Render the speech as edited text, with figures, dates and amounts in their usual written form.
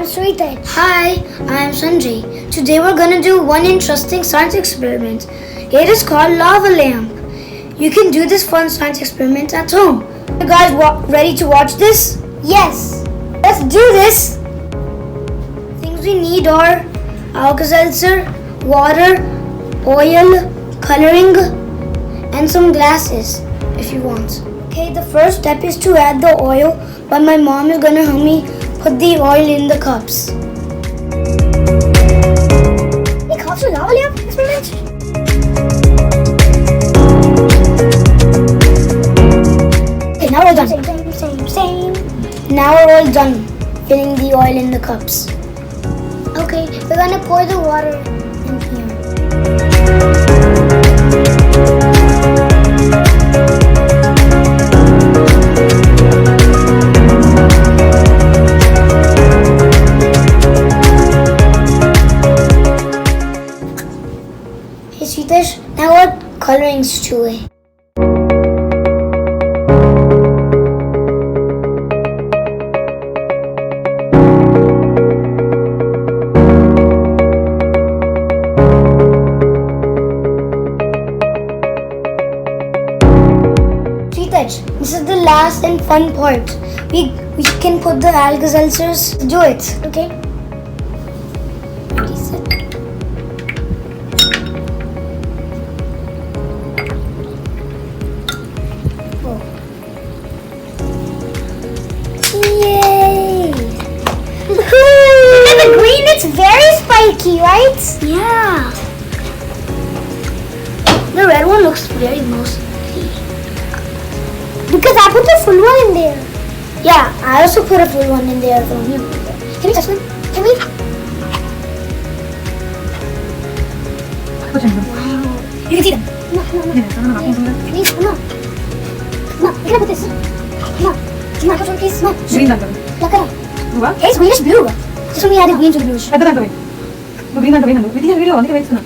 I'm Sweetej. Hi, I am Sanjay. Today we're gonna do one interesting science experiment. It is called lava lamp. You can do this fun science experiment at home. You guys ready to watch this? Yes. Let's do this! Things we need are Alka-Seltzer, water, oil, coloring, and some glasses if you want. Okay, the first step is to add the oil, but my mom is gonna help me put the oil in the cups. Any cups for lava lamp experiment? Okay, now we're done. Same. Now we're all done filling the oil in the cups. Okay, we're gonna pour the water in here. Hey Sweetej, now what colorings to it? This is the last and fun part. We can put the Alka-Seltzers. Do it. Okay. Ready, set. Oh. Yay! And the green, it's very spiky, right? Yeah. The red one looks very most. Because I put the full one in there. Yeah, I also put a full one in there though. Can we touch them? Can we? Wow. You can see them. No. Please, come on. Come on, we can put this. Come on. Come on, touch one, please. Come on. Green daanto. Look at it. Nuva? Hey, it's greenish blue. Just when we added green to the bluish. Peద్ద దాంతో. నువ్వు green దాంతో వేయను. ఇది video అందుకే వేస్తున్నా.